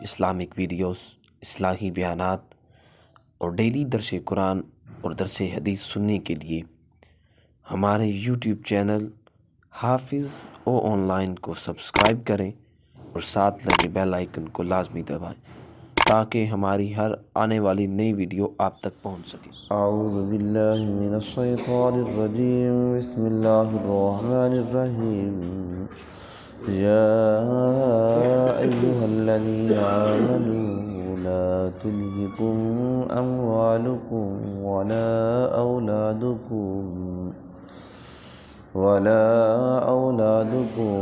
Islamic videos, اصلاحی بیانات اور ڈیلی درس قرآن اور درس حدیث سننے کے لیے ہمارے یوٹیوب چینل حافظ آن لائن کو سبسکرائب کریں اور ساتھ لگے بیل آئیکن کو لازمی دبائیں تاکہ ہماری ہر آنے والی نئی ویڈیو آپ تک پہنچ سکے۔ اعوذ باللہ من الشیطان الرجیم، بسم اللہ الرحمن الرحیم۔ یا ایہا الذین آمنوا لا تلہکم اموالکم ولا اولادکم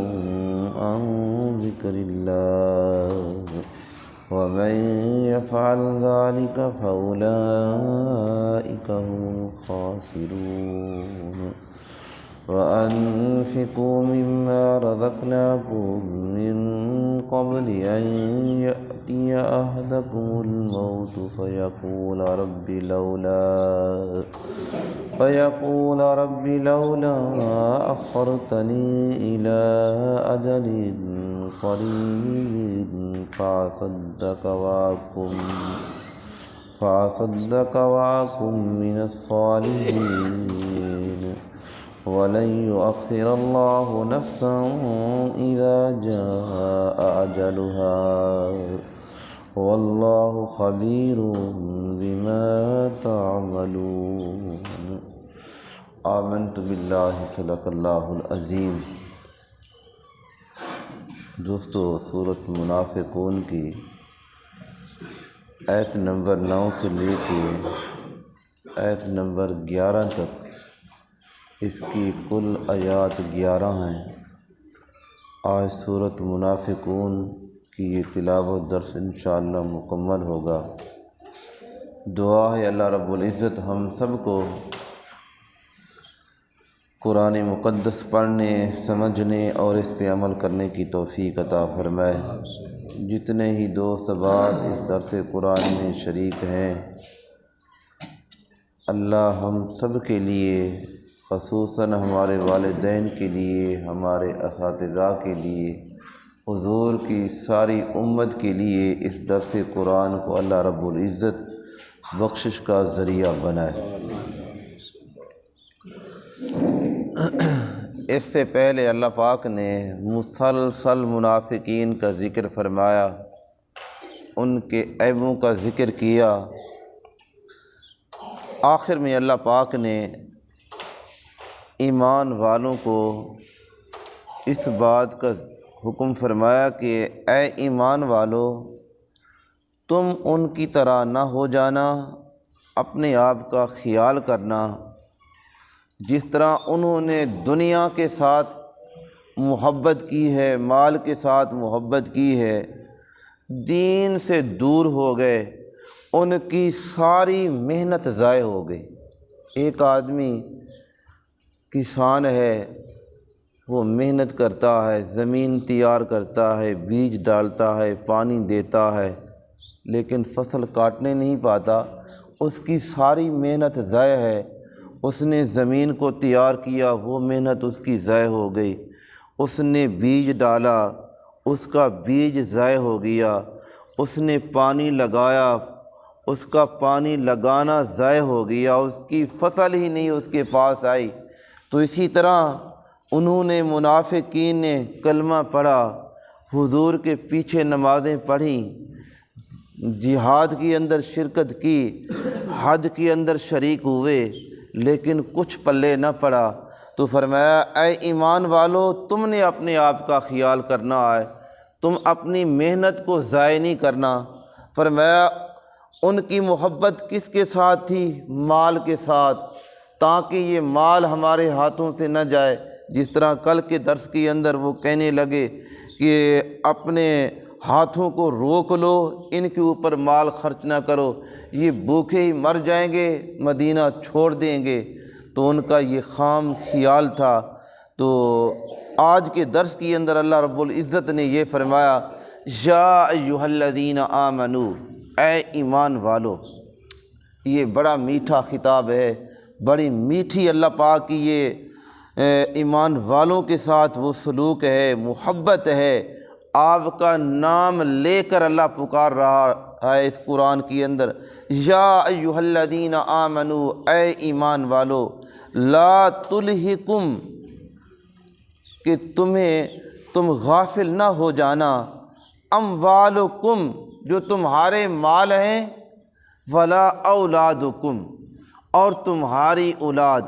عن ذکر اللہ ومن يفعل ذلك فأولئك هم الخاسرون۔ وأنفقوا مما رزقناكم من قبل أن يأتي أحدكم الموت فيقول رب لولا أخرتني إلى أجل قريب فأصدق وأكن من الصالحين ولن يؤخر الله نفسا إذا جاء أجلها والله خبير بما تعملون۔ آمنت باللہ، صدق اللہ العظیم۔ دوستو، سورۃ منافقون کی آیت نمبر 9 سے لے کے آیت نمبر 11 تک، اس کی کل آیات 11 ہیں۔ آج سورۃ منافقون کی یہ تلاوت درس انشاءاللہ مکمل ہوگا۔ دعا ہے اللہ رب العزت ہم سب کو قرآن مقدس پڑھنے، سمجھنے اور اس پہ عمل کرنے کی توفیق عطا فرمائے۔ جتنے ہی دوست احباب اس درس قرآن میں شریک ہیں، اللہ ہم سب کے لیے، خصوصاً ہمارے والدین کے لیے، ہمارے اساتذہ کے لیے، حضور کی ساری امت کے لیے اس درس قرآن کو اللہ رب العزت بخشش کا ذریعہ بنائے۔ اس سے پہلے اللہ پاک نے مسلسل منافقین کا ذکر فرمایا، ان کے عیبوں کا ذکر کیا۔ آخر میں اللہ پاک نے ایمان والوں کو اس بات کا حکم فرمایا کہ اے ایمان والو، تم ان کی طرح نہ ہو جانا، اپنے آپ کا خیال کرنا۔ جس طرح انہوں نے دنیا کے ساتھ محبت کی ہے، مال کے ساتھ محبت کی ہے، دین سے دور ہو گئے، ان کی ساری محنت ضائع ہو گئی۔ ایک آدمی کسان ہے، وہ محنت کرتا ہے، زمین تیار کرتا ہے، بیج ڈالتا ہے، پانی دیتا ہے، لیکن فصل کاٹنے نہیں پاتا، اس کی ساری محنت ضائع ہے۔ اس نے زمین کو تیار کیا، وہ محنت اس کی ضائع ہو گئی۔ اس نے بیج ڈالا، اس کا بیج ضائع ہو گیا۔ اس نے پانی لگایا، اس کا پانی لگانا ضائع ہو گیا، اس کی فصل ہی نہیں اس کے پاس آئی۔ تو اسی طرح انہوں نے، منافقین نے کلمہ پڑھا، حضور کے پیچھے نمازیں پڑھیں، جہاد کے اندر شرکت کی، حج کے اندر شریک ہوئے، لیکن کچھ پلے نہ پڑا۔ تو فرمایا اے ایمان والو، تم نے اپنے آپ کا خیال کرنا ہے، تم اپنی محنت کو ضائع نہیں کرنا۔ فرمایا ان کی محبت کس کے ساتھ تھی؟ مال کے ساتھ، تاکہ یہ مال ہمارے ہاتھوں سے نہ جائے۔ جس طرح کل کے درس کے اندر وہ کہنے لگے کہ اپنے ہاتھوں کو روک لو، ان کے اوپر مال خرچ نہ کرو، یہ بھوکے ہی مر جائیں گے، مدینہ چھوڑ دیں گے۔ تو ان کا یہ خام خیال تھا۔ تو آج کے درس کے اندر اللہ رب العزت نے یہ فرمایا، یا ایھا الذین آمنو، اے ایمان والو۔ یہ بڑا میٹھا خطاب ہے، بڑی میٹھی اللہ پاک کی یہ ایمان والوں کے ساتھ وہ سلوک ہے، محبت ہے، آپ کا نام لے کر اللہ پکار رہا ہے اس قرآن کے اندر، یا ایھا الذین آمنوا، اے ایمان والو، لا تلہکم، کہ تم غافل نہ ہو جانا، اموالکم، جو تمہارے مال ہیں، ولا اولادکم، اور تمہاری اولاد،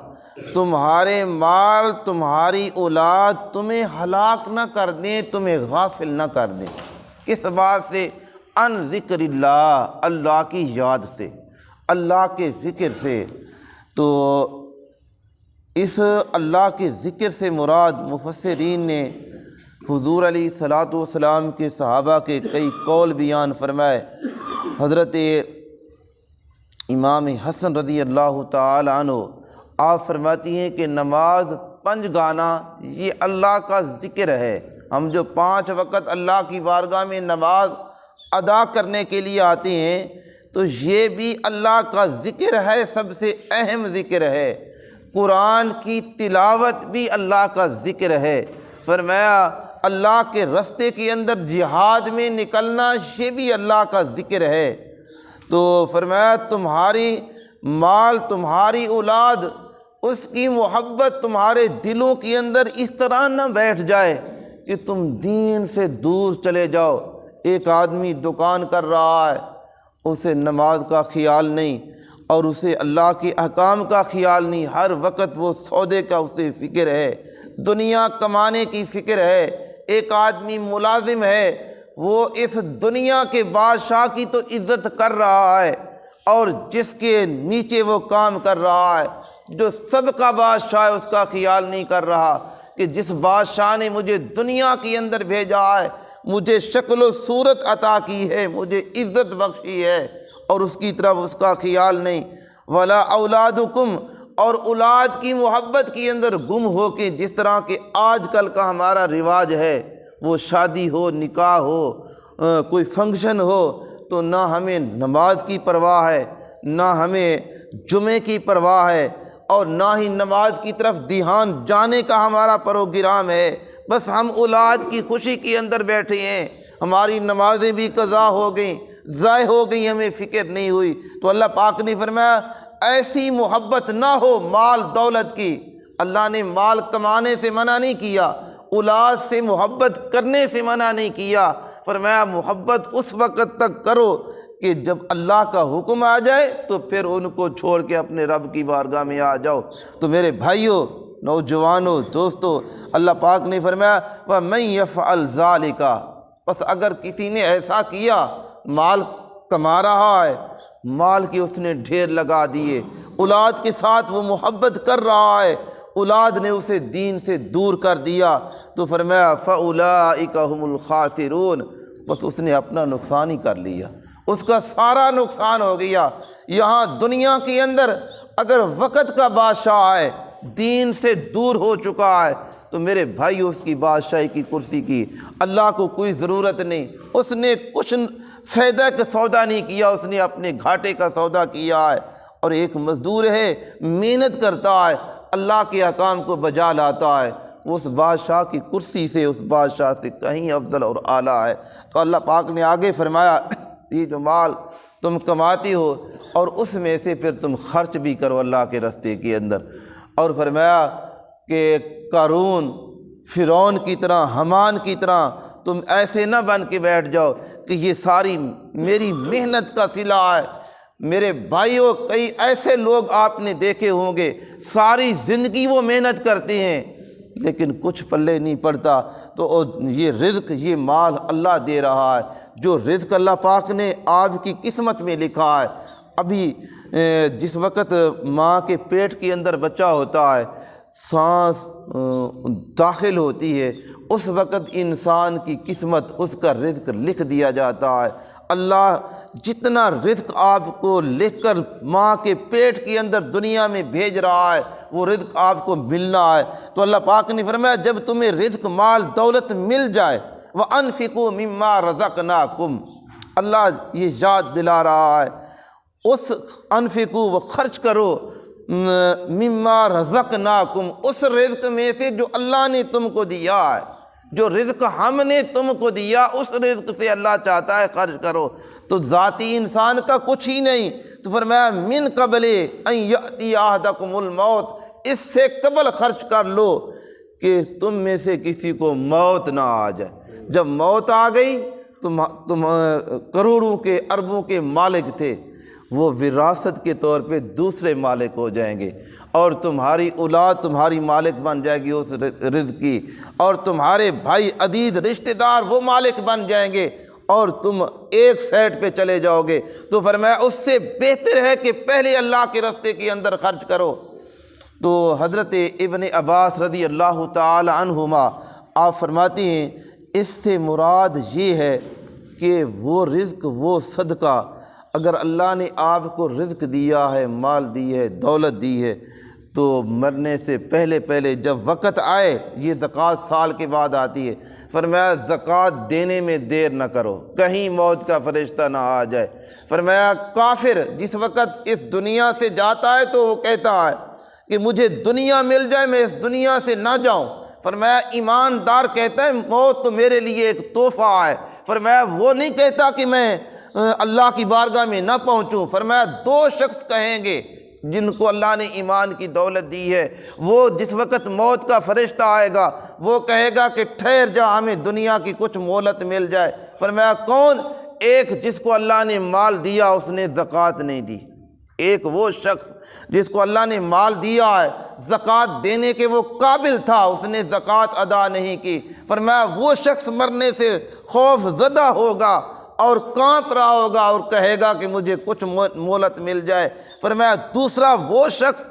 تمہارے مال تمہاری اولاد تمہیں ہلاک نہ کر دیں، تمہیں غافل نہ کر دیں۔ کس بات سے؟ ان ذکر اللہ، اللہ کی یاد سے، اللہ کے ذکر سے۔ تو اس اللہ کے ذکر سے مراد مفسرین نے حضور علیہ الصلاۃ والسلام کے صحابہ کے کئی قول بیان فرمائے۔ حضرت امام حسن رضی اللہ تعالی عنہ آپ فرماتی ہیں کہ نماز 5 گانا یہ اللہ کا ذکر ہے۔ ہم جو 5 وقت اللہ کی بارگاہ میں نماز ادا کرنے کے لیے آتے ہیں تو یہ بھی اللہ کا ذکر ہے، سب سے اہم ذکر ہے۔ قرآن کی تلاوت بھی اللہ کا ذکر ہے۔ فرمایا اللہ کے رستے کے اندر جہاد میں نکلنا یہ بھی اللہ کا ذکر ہے۔ تو فرمایا تمہاری مال تمہاری اولاد، اس کی محبت تمہارے دلوں کے اندر اس طرح نہ بیٹھ جائے کہ تم دین سے دور چلے جاؤ۔ ایک آدمی دکان کر رہا ہے، اسے نماز کا خیال نہیں اور اسے اللہ کے احکام کا خیال نہیں، ہر وقت وہ سودے کا اسے فکر ہے، دنیا کمانے کی فکر ہے۔ ایک آدمی ملازم ہے، وہ اس دنیا کے بادشاہ کی تو عزت کر رہا ہے، اور جس کے نیچے وہ کام کر رہا ہے جو سب کا بادشاہ ہے اس کا خیال نہیں کر رہا کہ جس بادشاہ نے مجھے دنیا کے اندر بھیجا ہے، مجھے شکل و صورت عطا کی ہے، مجھے عزت بخشی ہے، اور اس کی طرف اس کا خیال نہیں۔ ولا اولادکم، اور اولاد کی محبت کے اندر گم ہو کے، جس طرح کہ آج کل کا ہمارا رواج ہے، وہ شادی ہو، نکاح ہو، کوئی فنکشن ہو تو نہ ہمیں نماز کی پرواہ ہے، نہ ہمیں جمعے کی پرواہ ہے، اور نہ ہی نماز کی طرف دھیان جانے کا ہمارا پروگرام ہے۔ بس ہم اولاد کی خوشی کے اندر بیٹھے ہیں، ہماری نمازیں بھی قضا ہو گئیں، ضائع ہو گئی، ہمیں فکر نہیں ہوئی۔ تو اللہ پاک نے فرمایا ایسی محبت نہ ہو مال دولت کی۔ اللہ نے مال کمانے سے منع نہیں کیا، اولاد سے محبت کرنے سے منع نہیں کیا۔ فرمایا محبت اس وقت تک کرو کہ جب اللہ کا حکم آ جائے تو پھر ان کو چھوڑ کے اپنے رب کی بارگاہ میں آ جاؤ۔ تو میرے بھائیوں، نوجوانوں، دوستو، اللہ پاک نے فرمایا وَمَن يَفْعَلْ ذَلِكَ، بس اگر کسی نے ایسا کیا، مال کما رہا ہے، مال کے اس نے ڈھیر لگا دیے، اولاد کے ساتھ وہ محبت کر رہا ہے، اولاد نے اسے دین سے دور کر دیا، تو فرمایا فَأُولَٰئِكَ هُمُ الْخَاسِرُونَ، بس اس نے اپنا نقصان ہی کر لیا، اس کا سارا نقصان ہو گیا۔ یہاں دنیا کے اندر اگر وقت کا بادشاہ ہے، دین سے دور ہو چکا ہے، تو میرے بھائی اس کی بادشاہی کی کرسی کی اللہ کو کوئی ضرورت نہیں، اس نے کچھ فائدہ کا سودا نہیں کیا، اس نے اپنے گھاٹے کا سودا کیا ہے۔ اور ایک مزدور ہے، محنت کرتا ہے، اللہ کے احکام کو بجا لاتا ہے، وہ اس بادشاہ کی کرسی سے، اس بادشاہ سے کہیں افضل اور اعلیٰ ہے۔ تو اللہ پاک نے آگے فرمایا یہ جو مال تم کماتی ہو اور اس میں سے پھر تم خرچ بھی کرو اللہ کے راستے کے اندر، اور فرمایا کہ قارون، فرعون کی طرح، حامان کی طرح تم ایسے نہ بن کے بیٹھ جاؤ کہ یہ ساری میری محنت کا صلہ ہے۔ میرے بھائیوں، کئی ایسے لوگ آپ نے دیکھے ہوں گے ساری زندگی وہ محنت کرتے ہیں لیکن کچھ پلے نہیں پڑتا۔ تو یہ رزق، یہ مال اللہ دے رہا ہے، جو رزق اللہ پاک نے آپ کی قسمت میں لکھا ہے۔ ابھی جس وقت ماں کے پیٹ کے اندر بچہ ہوتا ہے، سانس داخل ہوتی ہے، اس وقت انسان کی قسمت، اس کا رزق لکھ دیا جاتا ہے۔ اللہ جتنا رزق آپ کو لکھ کر ماں کے پیٹ کے اندر دنیا میں بھیج رہا ہے، وہ رزق آپ کو ملنا ہے۔ تو اللہ پاک نے فرمایا جب تمہیں رزق، مال، دولت مل جائے، وَأَنفِقُوا مِمَّا رَزَقْنَاكُمْ، اللہ یہ یاد دلا رہا ہے، اس انفقوا، وہ خرچ کرو، مما رزقناکم، اس رزق میں سے جو اللہ نے تم کو دیا ہے۔ جو رزق ہم نے تم کو دیا اس رزق سے اللہ چاہتا ہے خرچ کرو۔ تو ذاتی انسان کا کچھ ہی نہیں، تو فرمایا من قبل ان یأتی احدکم الموت، اس سے قبل خرچ کر لو کہ تم میں سے کسی کو موت نہ آ جائے۔ جب موت آ گئی تم کروڑوں کے اربوں کے مالک تھے، وہ وراثت کے طور پہ دوسرے مالک ہو جائیں گے، اور تمہاری اولاد تمہاری مالک بن جائے گی اس رزق کی، اور تمہارے بھائی عزیز رشتہ دار وہ مالک بن جائیں گے، اور تم ایک سائٹ پہ چلے جاؤ گے۔ تو فرمایا اس سے بہتر ہے کہ پہلے اللہ کے راستے کے اندر خرچ کرو۔ تو حضرت ابن عباس رضی اللہ تعالی عنہما آپ فرماتے ہیں اس سے مراد یہ ہے کہ وہ رزق، وہ صدقہ، اگر اللہ نے آپ کو رزق دیا ہے، مال دی ہے، دولت دی ہے، تو مرنے سے پہلے جب وقت آئے، یہ زکوٰۃ سال کے بعد آتی ہے، فرمایا زکوٰۃ دینے میں دیر نہ کرو، کہیں موت کا فرشتہ نہ آ جائے۔ فرمایا کافر جس وقت اس دنیا سے جاتا ہے تو وہ کہتا ہے کہ مجھے دنیا مل جائے، میں اس دنیا سے نہ جاؤں۔ فرمایا ایماندار کہتا ہے موت تو میرے لیے ایک تحفہ ہے۔ فرمایا وہ نہیں کہتا کہ میں اللہ کی بارگاہ میں نہ پہنچوں۔ فرمایا دو شخص کہیں گے جن کو اللہ نے ایمان کی دولت دی ہے، وہ جس وقت موت کا فرشتہ آئے گا وہ کہے گا کہ ٹھہر جا، ہمیں دنیا کی کچھ مہلت مل جائے۔ فرمایا کون؟ ایک جس کو اللہ نے مال دیا اس نے زکوٰۃ نہیں دی، ایک وہ شخص جس کو اللہ نے مال دیا ہے، زکوٰۃ دینے کے وہ قابل تھا، اس نے زکوٰۃ ادا نہیں کی۔ فرمایا وہ شخص مرنے سے خوف زدہ ہوگا اور کانپ رہا ہوگا اور کہے گا کہ مجھے کچھ مہلت مل جائے۔ فرمایا دوسرا وہ شخص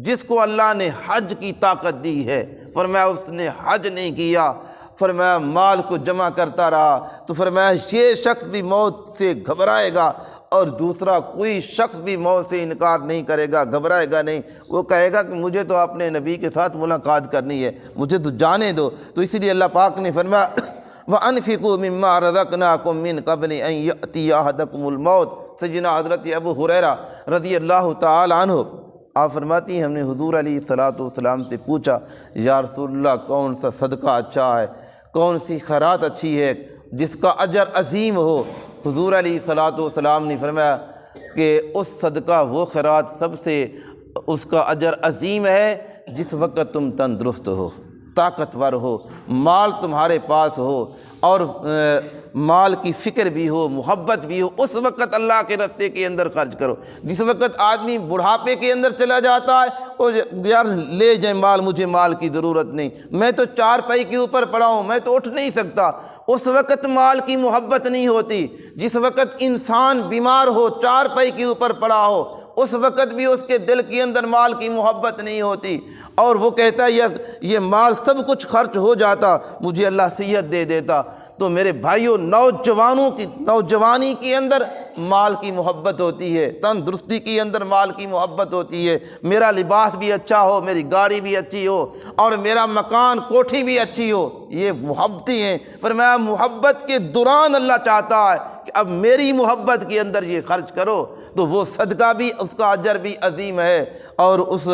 جس کو اللہ نے حج کی طاقت دی ہے، فرمایا اس نے حج نہیں کیا، فرمایا مال کو جمع کرتا رہا، تو فرمایا یہ شخص بھی موت سے گھبرائے گا، اور دوسرا کوئی شخص بھی موت سے انکار نہیں کرے گا، گھبرائے گا نہیں، وہ کہے گا کہ مجھے تو اپنے نبی کے ساتھ ملاقات کرنی ہے، مجھے تو جانے دو۔ تو اسی لیے اللہ پاک نے فرمایا وَأَنفِقُوا مِمَّا رَزَقْنَاكُم مِّن قَبْلِ أَن يَأْتِيَ أَحَدَكُمُ الْمَوْتُ۔ سیدنا حضرت ابو ہریرہ رضی اللہ تعالی عنہ آپ فرماتی ہیں ہم نے حضور علیہ الصلوۃ والسلام سے پوچھا یا رسول اللہ کون سا صدقہ اچھا ہے، کون سی خیرات اچھی ہے جس کا اجر عظیم ہو؟ حضور علیہ الصلوۃ والسلام نے فرمایا کہ اس صدقہ وہ خیرات سب سے اس کا اجر عظیم ہے جس وقت تم تندرست ہو، طاقتور ہو، مال تمہارے پاس ہو، اور مال کی فکر بھی ہو، محبت بھی ہو، اس وقت اللہ کے راستے کے اندر خرچ کرو۔ جس وقت آدمی بڑھاپے کے اندر چلا جاتا ہے وہ یار لے جائیں مال، مجھے مال کی ضرورت نہیں، میں تو چارپائی کے اوپر پڑا ہوں، میں تو اٹھ نہیں سکتا، اس وقت مال کی محبت نہیں ہوتی۔ جس وقت انسان بیمار ہو، چارپائی کے اوپر پڑا ہو، اس وقت بھی اس کے دل کے اندر مال کی محبت نہیں ہوتی، اور وہ کہتا ہے یار یہ مال سب کچھ خرچ ہو جاتا، مجھے اللہ صحت دے دیتا۔ تو میرے بھائیوں نوجوانی کے اندر مال کی محبت ہوتی ہے، تندرستی کے اندر مال کی محبت ہوتی ہے، میرا لباس بھی اچھا ہو، میری گاڑی بھی اچھی ہو، اور میرا مکان کوٹھی بھی اچھی ہو، یہ محبتیں ہیں۔ فرمایا محبت کے دوران اللہ چاہتا ہے کہ اب میری محبت کے اندر یہ خرچ کرو، تو وہ صدقہ بھی اس کا اجر بھی عظیم ہے، اور اس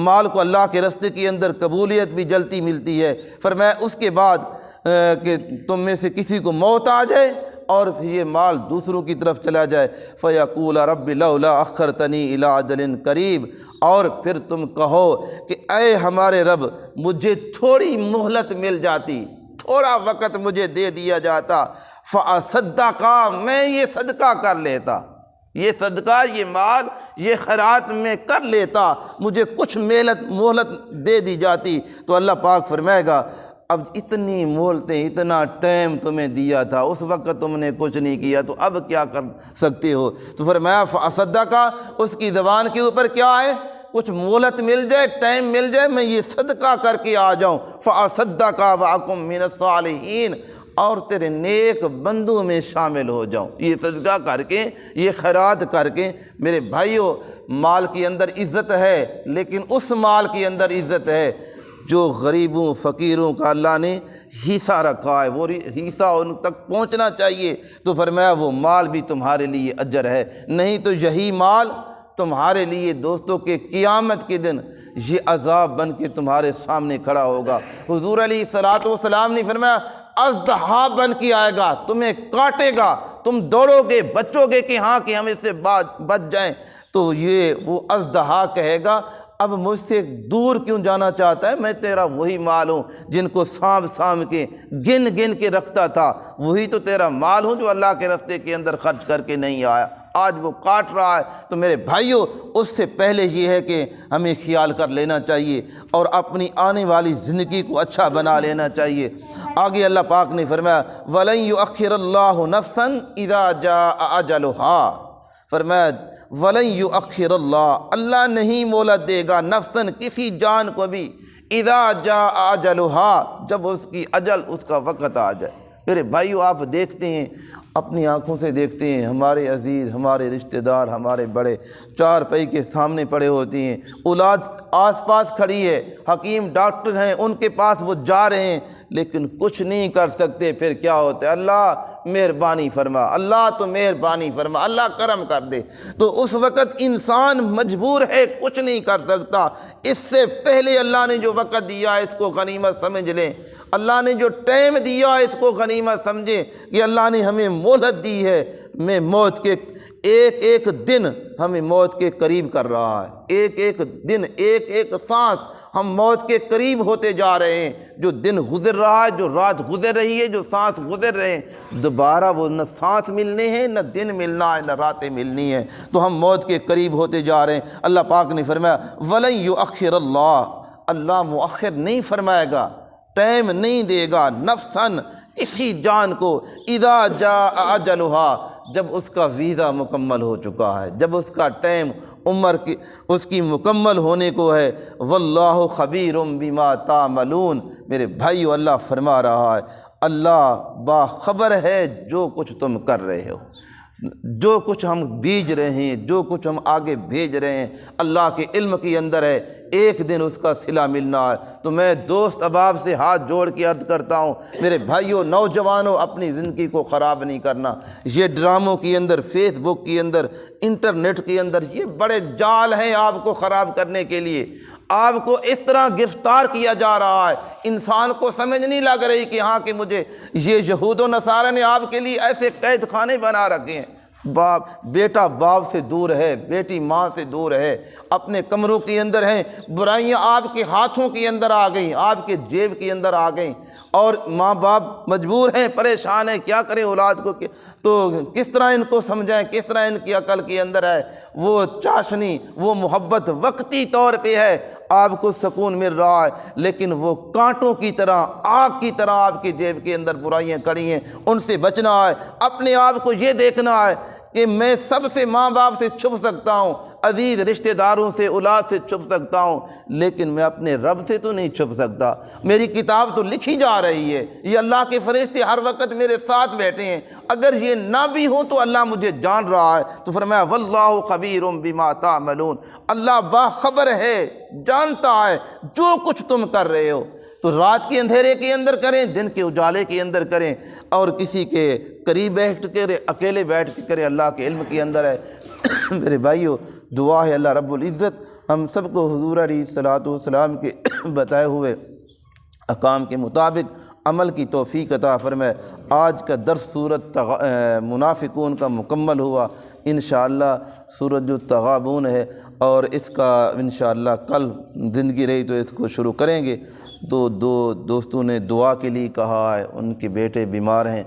مال کو اللہ کے راستے کے اندر قبولیت بھی جلتی ملتی ہے۔ فرمایا اس کے بعد کہ تم میں سے کسی کو موت آ جائے اور پھر یہ مال دوسروں کی طرف چلا جائے، فَيَقُولَ رَبِّ لَوْلَا أَخَّرْتَنِي إِلَىٰ أَجَلٍ قَرِيبٍ، اور پھر تم کہو کہ اے ہمارے رب مجھے تھوڑی مہلت مل جاتی، تھوڑا وقت مجھے دے دیا جاتا، فَأَصَدَّقَ، میں یہ صدقہ کر لیتا، یہ صدقہ، یہ مال، یہ خیرات میں کر لیتا، مجھے کچھ مہلت دے دی جاتی۔ تو اللہ پاک فرمائے گا اب اتنی مہلتیں، اتنا ٹائم تمہیں دیا تھا، اس وقت تم نے کچھ نہیں کیا، تو اب کیا کر سکتے ہو؟ تو فرمایا فَأَصَدَّقَ، اس کی زبان کے اوپر کیا ہے؟ کچھ مہلت مل جائے، ٹائم مل جائے، میں یہ صدقہ کر کے آ جاؤں، فَأَصَدَّقَ وَأَكُن مِّنَ الصَّالِحِينَ، اور تیرے نیک بندوں میں شامل ہو جاؤں۔ یہ صدقہ کر کے، یہ خیرات کر کے، میرے بھائیوں مال کے اندر عزت ہے، لیکن اس مال کے اندر عزت ہے جو غریبوں فقیروں کا اللہ نے حصہ رکھا ہے، وہ حصہ ان تک پہنچنا چاہیے۔ تو فرمایا وہ مال بھی تمہارے لیے اجر ہے، نہیں تو یہی مال تمہارے لیے دوستوں کے قیامت کے دن یہ عذاب بن کے تمہارے سامنے کھڑا ہوگا۔ حضور علیہ الصلوۃ والسلام نے فرمایا اژدہا بن کے آئے گا، تمہیں کاٹے گا، تم دوڑو گے، بچو گے کہ ہاں کہ ہم اس سے بچ جائیں، تو یہ وہ اژدہا کہے گا اب مجھ سے دور کیوں جانا چاہتا ہے، میں تیرا وہی مال ہوں جن کو سانپ کے گن کے رکھتا تھا، وہی تو تیرا مال ہوں جو اللہ کے راستے کے اندر خرچ کر کے نہیں آیا، آج وہ کاٹ رہا ہے۔ تو میرے بھائیوں، اس سے پہلے یہ ہے کہ ہمیں خیال کر لینا چاہیے اور اپنی آنے والی زندگی کو اچھا بنا لینا چاہیے۔ آگے اللہ پاک نے فرمایا وَلَن يُؤَخِّرَ اللَّهُ نَفْسًا إِذَا جَاءَ أَجَلُهَا، فرمایا وَلَن يُؤَخِّرَ اللہ نہیں مہلت دے گا نفساً کسی جان کو بھی، اذا جاء اجلها جب اس کی اجل، اس کا وقت آ جائے۔ میرے بھائیو، آپ دیکھتے ہیں، اپنی آنکھوں سے دیکھتے ہیں، ہمارے عزیز، ہمارے رشتہ دار، ہمارے بڑے چارپائی کے سامنے پڑے ہوتے ہیں، اولاد آس پاس کھڑی ہے، حکیم ڈاکٹر ہیں، ان کے پاس وہ جا رہے ہیں لیکن کچھ نہیں کر سکتے۔ پھر کیا ہوتا ہے؟ اللہ مہربانی فرما، اللہ تو مہربانی فرما، اللہ کرم کر دے۔ تو اس وقت انسان مجبور ہے، کچھ نہیں کر سکتا۔ اس سے پہلے اللہ نے جو وقت دیا اس کو غنیمت سمجھ لیں، اللہ نے جو ٹائم دیا اس کو غنیمت سمجھیں کہ اللہ نے ہمیں مہلت دی ہے۔ میں موت کے ایک دن ہمیں موت کے قریب کر رہا ہے، ایک دن، ایک سانس ہم موت کے قریب ہوتے جا رہے ہیں۔ جو دن گزر رہا ہے، جو رات گزر رہی ہے، جو سانس گزر رہے ہیں، دوبارہ وہ نہ سانس ملنے ہیں، نہ دن ملنا ہے، نہ راتیں ملنی ہیں، تو ہم موت کے قریب ہوتے جا رہے ہیں۔ اللہ پاک نے فرمایا وَلَن يُؤَخِّرَ اللہ مؤخر نہیں فرمائے گا، ٹائم نہیں دے گا نفساً کسی جان کو، اذا جاء اجلها جب اس کا ویزا مکمل ہو چکا ہے، جب اس کا ٹائم، عمر کی اس کی مکمل ہونے کو ہے۔ واللہ خبیر بما تعملون، میرے بھائیو، اللہ فرما رہا ہے اللہ باخبر ہے جو کچھ تم کر رہے ہو، جو کچھ ہم بیج رہے ہیں، جو کچھ ہم آگے بھیج رہے ہیں، اللہ کے علم کے اندر ہے، ایک دن اس کا صلہ ملنا ہے۔ تو میں دوست احباب سے ہاتھ جوڑ کے عرض کرتا ہوں، میرے بھائیوں، نوجوانوں، اپنی زندگی کو خراب نہیں کرنا۔ یہ ڈراموں کے اندر، فیس بک کے اندر، انٹرنیٹ کے اندر، یہ بڑے جال ہیں آپ کو خراب کرنے کے لیے۔ آپ کو اس طرح گرفتار کیا جا رہا ہے، انسان کو سمجھ نہیں لگ رہی کہ ہاں کہ مجھے یہ یہود و نصارہ نے آپ کے لیے ایسے قید خانے بنا رکھے ہیں۔ بیٹا باپ سے دور ہے، بیٹی ماں سے دور ہے، اپنے کمروں کے اندر ہیں، برائیاں آپ کے ہاتھوں کے اندر آ گئیں، آپ کے جیب کے اندر آ گئیں، اور ماں باپ مجبور ہیں، پریشان ہیں، کیا کریں اولاد کو، تو کس طرح ان کو سمجھائیں، کس طرح ان کی عقل کے اندر ہے وہ چاشنی، وہ محبت وقتی طور پہ ہے، آپ کو سکون مل رہا ہے، لیکن وہ کانٹوں کی طرح، آگ کی طرح آپ کی جیب کے اندر برائیاں کڑی ہیں، ان سے بچنا ہے۔ اپنے آپ کو یہ دیکھنا ہے کہ میں سب سے، ماں باپ سے چھپ سکتا ہوں، عزیز رشتہ داروں سے، اولاد سے چھپ سکتا ہوں، لیکن میں اپنے رب سے تو نہیں چھپ سکتا۔ میری کتاب تو لکھی جا رہی ہے، یہ اللہ کے فرشتے ہر وقت میرے ساتھ بیٹھے ہیں، اگر یہ نہ بھی ہوں تو اللہ مجھے جان رہا ہے۔ تو فرمایا واللہ خبیر بما تعملون، اللہ باخبر ہے، جانتا ہے جو کچھ تم کر رہے ہو۔ تو رات کے اندھیرے کے اندر کریں، دن کے اجالے کے اندر کریں، اور کسی کے قریب بیٹھ کے کریں، اکیلے بیٹھ کے کریں، اللہ کے علم کے اندر ہے۔ میرے بھائیو، دعا ہے اللہ رب العزت ہم سب کو حضور علیہ الصلوۃ والسلام کے بتائے ہوئے احکام کے مطابق عمل کی توفیق عطا فرمائے۔ آج کا درس سورۃ منافقون کا مکمل ہوا، انشاءاللہ سورۃ جو تغابون ہے، اور اس کا انشاءاللہ کل زندگی رہی تو اس کو شروع کریں گے۔ دو دوستوں نے دعا کے لیے کہا ہے، ان کے بیٹے بیمار ہیں،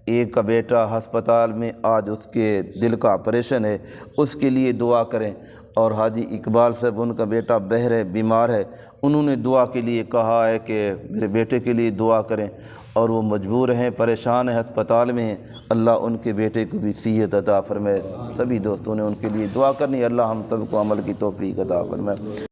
ایک کا بیٹا ہسپتال میں، آج اس کے دل کا آپریشن ہے، اس کے لیے دعا کریں۔ اور حاجی اقبال صاحب، ان کا بیٹا بہر ہے، بیمار ہے، انہوں نے دعا کے لیے کہا ہے کہ میرے بیٹے کے لیے دعا کریں، اور وہ مجبور ہیں، پریشان ہیں، ہسپتال میں ہیں، اللہ ان کے بیٹے کو بھی صحت عطا فرمائے۔ سبھی دوستوں نے ان کے لیے دعا کرنی، اللہ ہم سب کو عمل کی توفیق عطا فرمائے۔